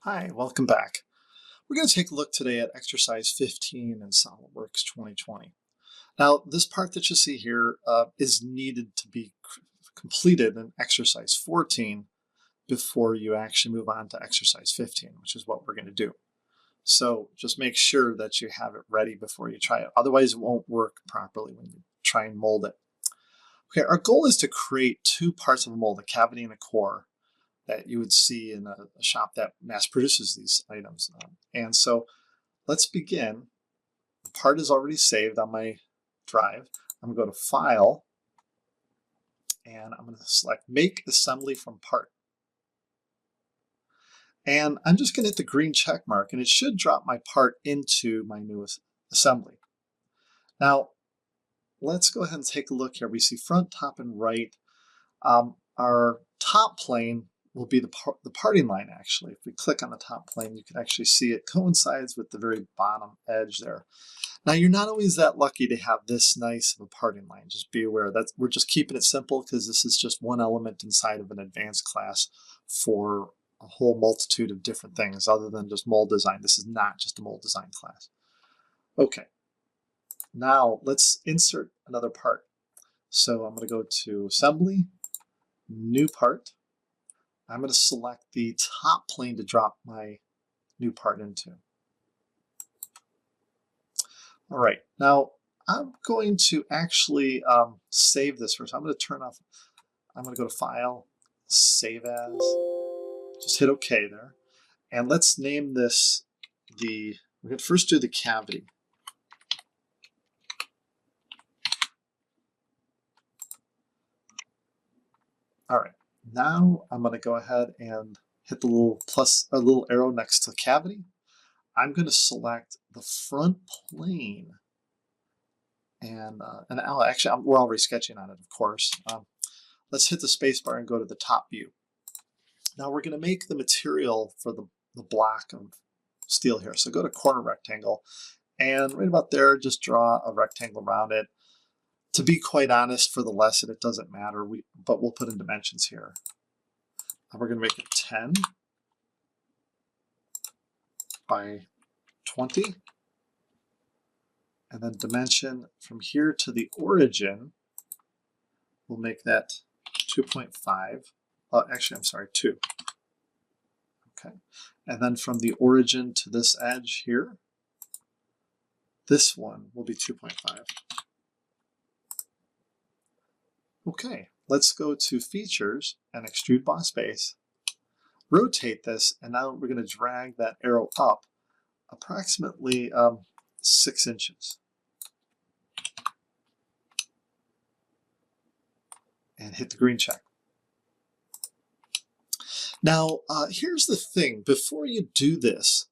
Hi, welcome back. We're going to take a look today at exercise 15 in SolidWorks 2020. Now, this part that you see here is needed to be completed in exercise 14 before you actually move on to exercise 15, which is what we're going to do. So just make sure that you have it ready before you try it. Otherwise, it won't work properly when you try and mold it. Okay, our goal is to create two parts of a mold, a cavity and a core, that you would see in a shop that mass produces these items. And so let's begin. The part is already saved on my drive. I'm going to go to File, and I'm going to select Make Assembly from Part. And I'm just going to hit the green check mark, and it should drop my part into my new assembly. Now, let's go ahead and take a look here. We see front, top, and right. Our top plane will be the parting line, actually. If we click on the top plane, you can actually see it coincides with the very bottom edge there. Now, you're not always that lucky to have this nice of a parting line. Just be aware that we're just keeping it simple because this is just one element inside of an advanced class for a whole multitude of different things other than just mold design. This is not just a mold design class. Okay, now let's insert another part. So I'm going to go to Assembly, New Part. I'm going to select the top plane to drop my new part into. All right, now I'm going to actually save this first. I'm going to turn off, I'm going to go to File, Save As, just hit OK there. And let's name this we're going to first do the cavity. All right, now I'm going to go ahead and hit the little little arrow next to cavity. I'm going to select the front plane, and actually we're already sketching on it, of course. Let's hit the space bar and go to the top view. Now we're going to make the material for the block of steel here. So go to corner rectangle, and right about there, just draw a rectangle around it. To be quite honest, for the lesson, it doesn't matter, but we'll put in dimensions here. And we're going to make it 10 by 20. And then dimension from here to the origin, we'll make that 2.5. Actually, I'm sorry, 2. Okay. And then from the origin to this edge here, this one will be 2.5. Okay, let's go to Features and Extrude Boss Base. Rotate this, and now we're going to drag that arrow up approximately 6 inches. And hit the green check. Now, here's the thing. Before you do this,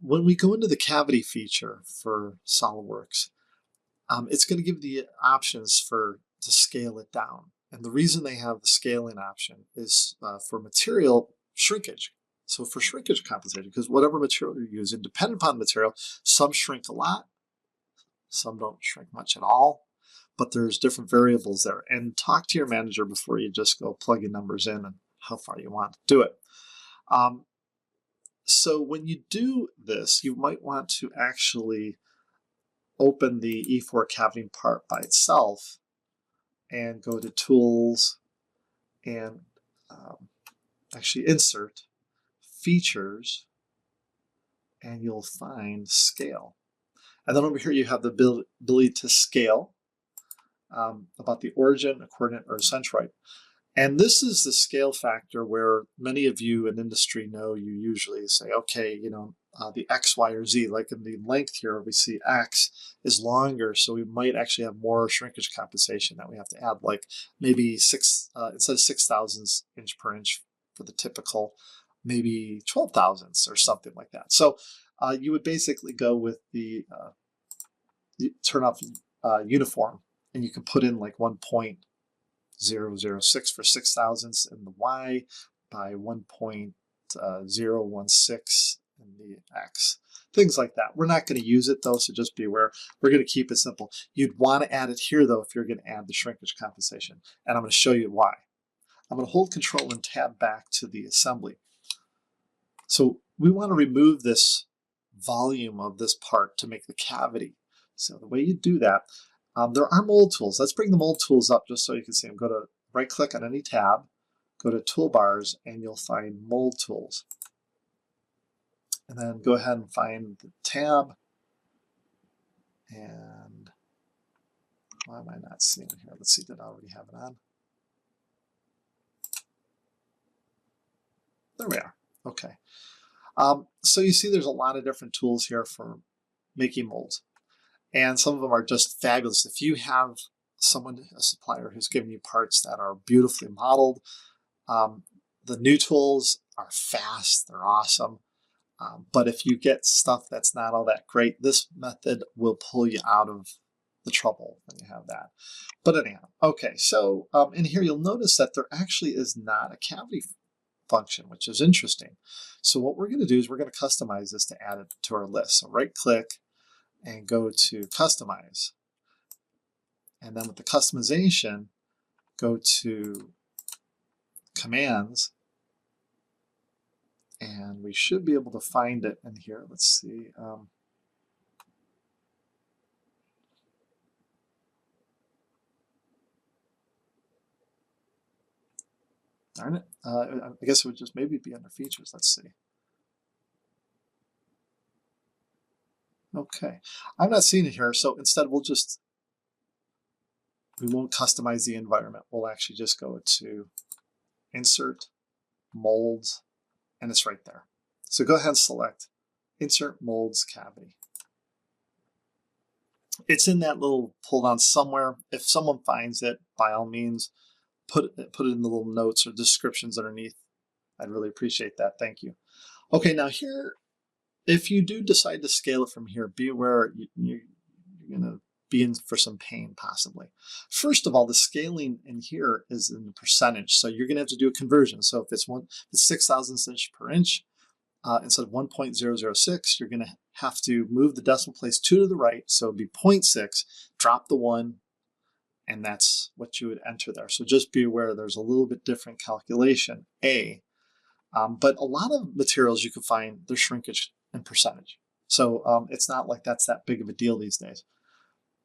when we go into the cavity feature for SolidWorks, it's going to give the options to scale it down. And the reason they have the scaling option is for material shrinkage. So for shrinkage compensation, because whatever material you're using, depending upon the material, some shrink a lot, some don't shrink much at all, but there's different variables there. And talk to your manager before you just go plugging numbers in and how far you want to do it. So when you do this, you might want to actually open the E4 cavity part by itself and go to Tools and actually Insert, Features, and you'll find Scale. And then over here you have the ability to scale about the origin, a coordinate, or a centroid. And this is the scale factor where many of you in industry know you usually say, okay, you know, the X, Y, or Z, like in the length here, we see X is longer, so we might actually have more shrinkage compensation that we have to add, like maybe instead of 6 thousandths inch per inch for the typical, maybe 12 thousandths or something like that. So you would basically go with the turn off uniform, and you can put in like 1.006 for 6 thousandths in the Y by 1.016 in the X. Things like that. We're not going to use it though, so just be aware. We're going to keep it simple. You'd want to add it here though if you're going to add the shrinkage compensation, and I'm going to show you why. I'm going to hold Control and tab back to the assembly. So we want to remove this volume of this part to make the cavity. So the way you do that, there are mold tools. Let's bring the mold tools up just so you can see them. Go to right click on any tab, go to toolbars, and you'll find mold tools. And then go ahead and find the tab. And why am I not seeing it here? Let's see, did I already have it on? There we are. Okay. So you see there's a lot of different tools here for making molds. And some of them are just fabulous. If you have someone, a supplier, who's giving you parts that are beautifully modeled, the new tools are fast, they're awesome. But if you get stuff that's not all that great, this method will pull you out of the trouble when you have that. But anyhow, okay, so in here you'll notice that there actually is not a cavity function, which is interesting. So what we're going to do is we're going to customize this to add it to our list. So right click and go to customize. And then with the customization, go to commands. And we should be able to find it in here. Let's see. Darn it. I guess it would just maybe be under features. Let's see. Okay. I'm not seeing it here. So instead we won't customize the environment. We'll actually just go to insert molds, and it's right there. So go ahead and select insert molds cavity. It's in that little pull down somewhere. If someone finds it, by all means, put it in the little notes or descriptions underneath. I'd really appreciate that. Thank you. Okay, now here, if you do decide to scale it from here, be aware you're going to be in for some pain possibly. First of all, the scaling in here is in percentage, so you're going to have to do a conversion. So if it's 6 thousandths inch per inch, instead of 1.006, you're going to have to move the decimal place 2 to the right, so it'd be 0.6, drop the 1, and that's what you would enter there. So just be aware there's a little bit different calculation, but a lot of materials you can find their shrinkage in percentage. So it's not like that's that big of a deal these days.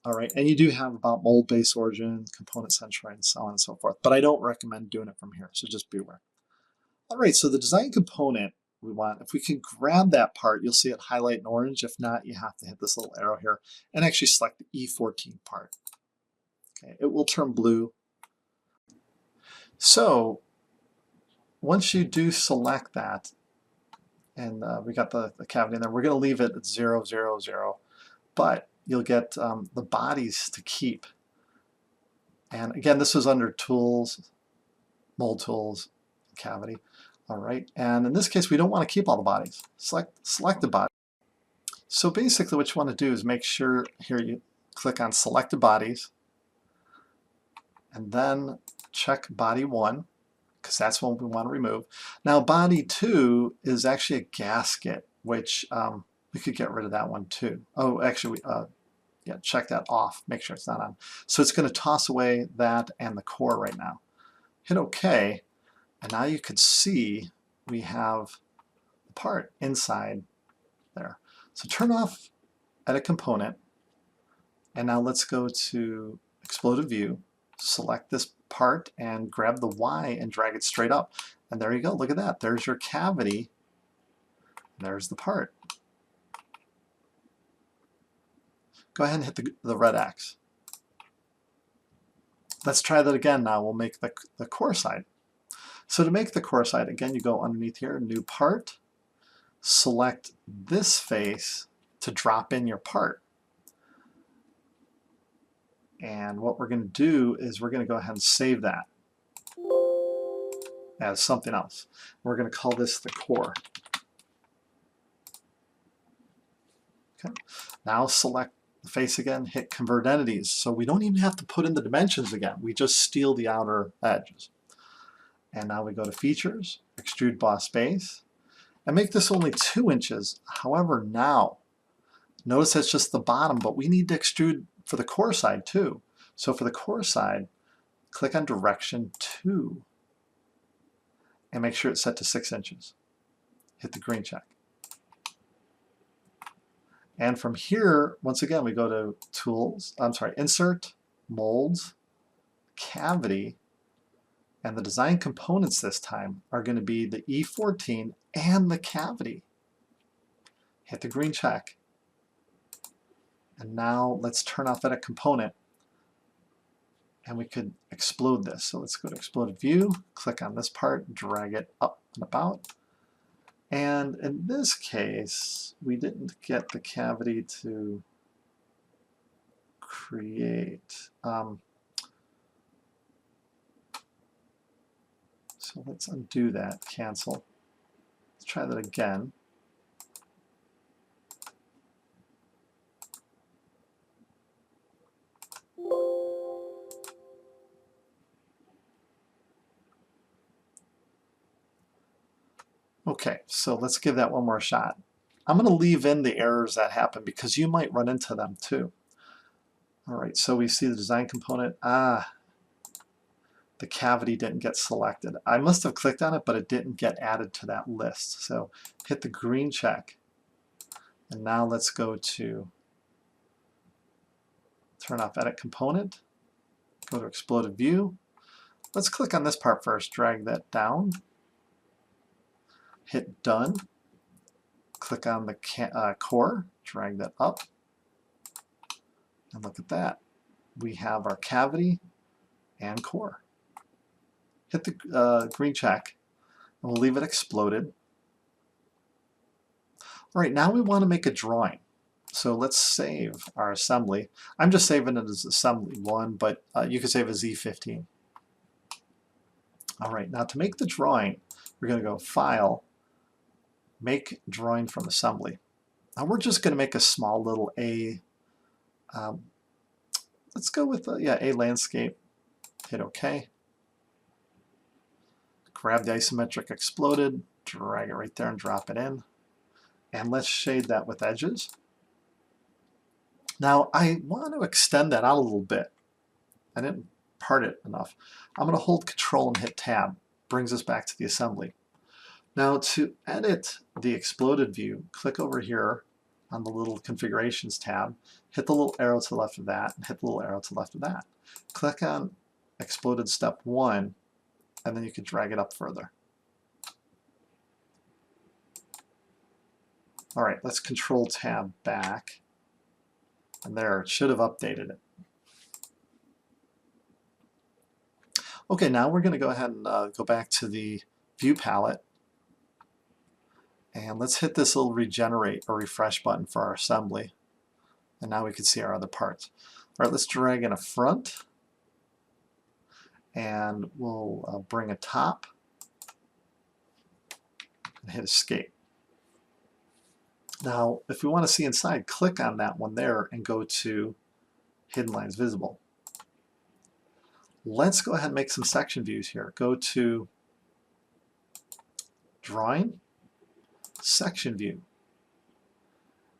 All right, and you do have about mold base origin, component centroid, and so on and so forth, but I don't recommend doing it from here, so just be aware. All right, so the design component we want, if we can grab that part, you'll see it highlight in orange. If not, you have to hit this little arrow here and actually select the E14 part. Okay, it will turn blue. So once you do select that, and we got the cavity in there, we're going to leave it at 0, 0, 0, but you'll get the bodies to keep. And again, this was under tools, mold tools, cavity. All right, and in this case, we don't want to keep all the bodies. Select the body. So basically what you want to do is make sure here you click on selected bodies, and then check body 1, because that's what we want to remove. Now body 2 is actually a gasket, which we could get rid of that one too. Oh, actually, yeah, check that off. Make sure it's not on. So it's going to toss away that and the core right now. Hit OK, and now you can see we have the part inside there. So turn off Edit Component, and now let's go to Exploded View. Select this part and grab the Y and drag it straight up. And there you go. Look at that. There's your cavity. There's the part. Go ahead and hit the red X. Let's try that again now. We'll make the core side. So to make the core side, again, you go underneath here, New Part, select this face to drop in your part. And what we're going to do is we're going to go ahead and save that as something else. We're going to call this the core. Okay. Now select the face again, hit Convert Entities. So we don't even have to put in the dimensions again. We just steal the outer edges. And now we go to Features, Extrude Boss Base, and make this only 2 inches. However, now, notice that's just the bottom, but we need to extrude for the core side too. So for the core side, click on Direction 2 and make sure it's set to 6 inches. hit the green check. And from here, once again, we go to Tools, Insert, Molds, Cavity, and the design components this time are going to be the E14 and the cavity. Hit the green check. And now let's turn off Edit Component, and we could explode this. So let's go to Exploded View, click on this part, drag it up and about. And in this case, we didn't get the cavity to create. So let's undo that, cancel. Let's try that again. Okay, so let's give that one more shot. I'm going to leave in the errors that happen because you might run into them too. All right, so we see the design component. The cavity didn't get selected. I must have clicked on it, but it didn't get added to that list. So hit the green check. And now let's go to turn off Edit Component, go to Exploded View. Let's click on this part first, drag that down. Hit Done, click on the core, drag that up, and look at that. We have our cavity and core. Hit the green check, and we'll leave it exploded. All right, now we want to make a drawing. So let's save our assembly. I'm just saving it as assembly 1, but you can save as E15. All right, now to make the drawing, we're going to go File, Make Drawing from Assembly. Now we're just going to make a small little A. Let's go with A landscape. Hit OK. Grab the isometric exploded, drag it right there and drop it in. And let's shade that with edges. Now I want to extend that out a little bit. I didn't part it enough. I'm going to hold Control and hit Tab. Brings us back to the assembly. Now to edit the exploded view, click over here on the little configurations tab, hit the little arrow to the left of that, and hit the little arrow to the left of that. Click on exploded step 1, and then you can drag it up further. All right, let's Control Tab back, and there, it should have updated it. Okay, now we're going to go ahead and go back to the View palette. And let's hit this little regenerate or refresh button for our assembly. And now we can see our other parts. All right, let's drag in a front. And we'll bring a top. And hit Escape. Now, if we want to see inside, click on that one there and go to Hidden Lines Visible. Let's go ahead and make some section views here. Go to Drawing, Section View.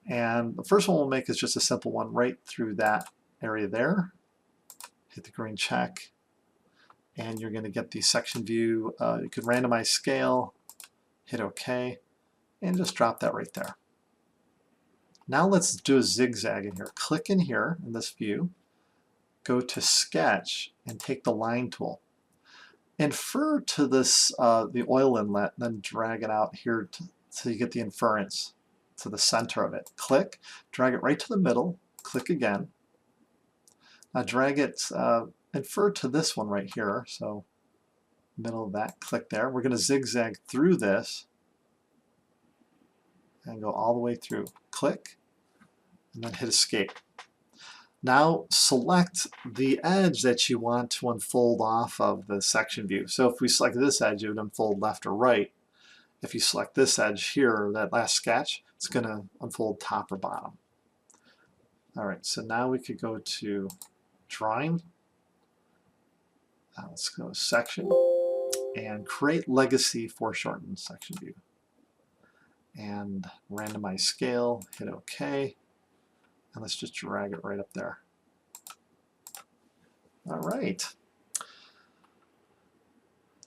And the first one we'll make is just a simple one right through that area there. Hit the green check, and you're going to get the section view. You could randomize scale, hit OK, and just drop that right there. Now let's do a zigzag in here. Click in here in this view, go to Sketch, and take the line tool. Infer to this the oil inlet, then drag it out here so you get the inference to the center of it. Click, drag it right to the middle, click again. Now drag it, infer to this one right here, so middle of that, click there. We're going to zigzag through this and go all the way through. Click, and then hit Escape. Now select the edge that you want to unfold off of the section view. So if we select this edge, it would unfold left or right. If you select this edge here, that last sketch, it's going to unfold top or bottom. All right, so now we could go to Drawing. Let's go to Section and create Legacy Foreshortened Section View. And randomize scale, hit OK. And let's just drag it right up there. All right.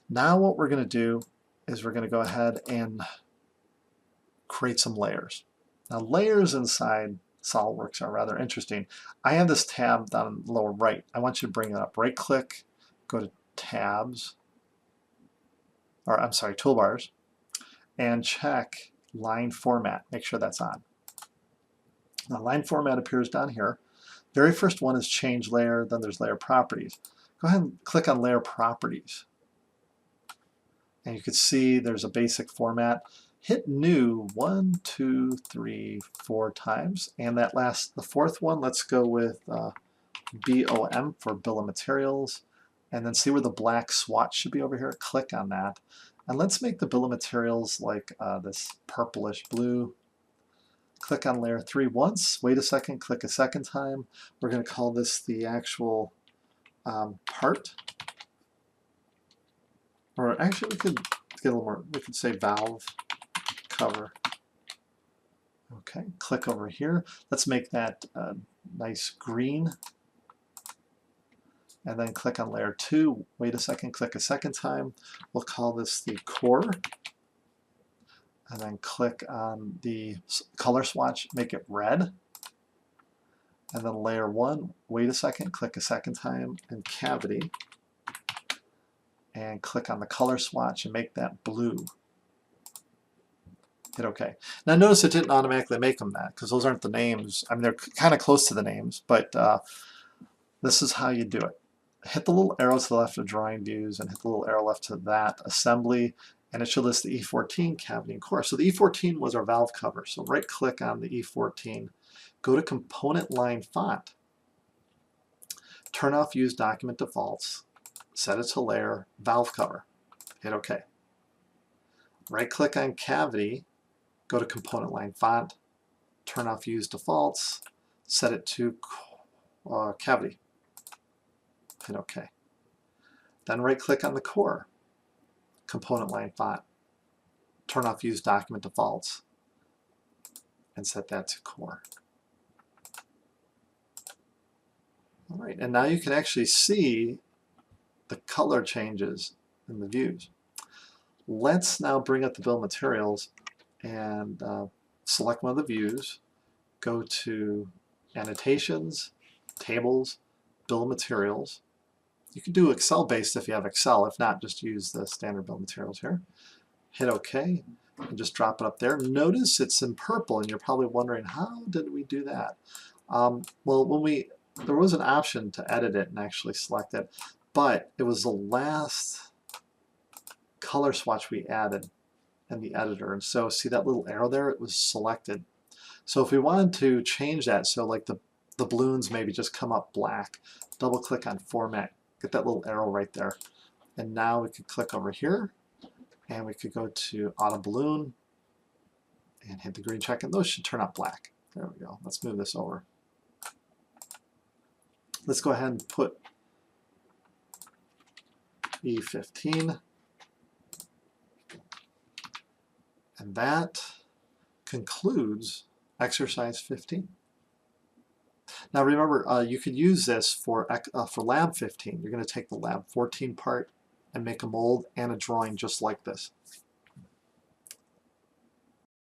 Now what we're going to do is we're going to go ahead and create some layers. Now layers inside SolidWorks are rather interesting. I have this tab down in the lower right. I want you to bring it up. Right click, go to tabs, or I'm sorry, toolbars, and check line format. Make sure that's on. Now line format appears down here. Very first one is change layer, then there's layer properties. Go ahead and click on layer properties. And you can see there's a basic format. Hit new 1, 2, 3, 4 times. And that the fourth one, let's go with BOM for bill of materials. And then see where the black swatch should be over here. Click on that. And let's make the bill of materials like this purplish blue. Click on layer 3 once. Wait a second. Click a second time. We're going to call this the actual part. Or actually, we could get a little more. We could say valve cover. Okay, click over here. Let's make that nice green. And then click on layer 2. Wait a second, click a second time. We'll call this the core. And then click on the color swatch, make it red. And then layer 1, wait a second, click a second time, and cavity. And click on the color swatch and make that blue. Hit OK. Now notice it didn't automatically make them that, because those aren't the names. I mean, they're kind of close to the names, but this is how you do it. Hit the little arrow to the left of drawing views and hit the little arrow left to that assembly, and it should list the E14 cavity and core. So the E14 was our valve cover. So right click on the E14, go to component line font, turn off use document defaults, set it to layer valve cover, hit OK. Right click on cavity, go to component line font, turn off use defaults, set it to cavity, hit OK. Then right click on the core, component line font, turn off use document defaults, and set that to core. All right, and now you can actually see the color changes in the views. Let's now bring up the bill of materials and select one of the views, go to annotations, tables, bill of materials. You can do Excel based if you have Excel. If not, just use the standard bill of materials here. Hit OK and just drop it up there. Notice it's in purple, and you're probably wondering, how did we do that? Well, there was an option to edit it and actually select it, but it was the last color swatch we added in the editor. And so see that little arrow there? It was selected. So if we wanted to change that, so like the balloons maybe just come up black, double click on format, get that little arrow right there. And now we could click over here and we could go to auto balloon and hit the green check, and those should turn out black. There we go. Let's move this over. Let's go ahead and put E15. And that concludes exercise 15. Now remember, you could use this for lab 15. You're going to take the lab 14 part and make a mold and a drawing just like this.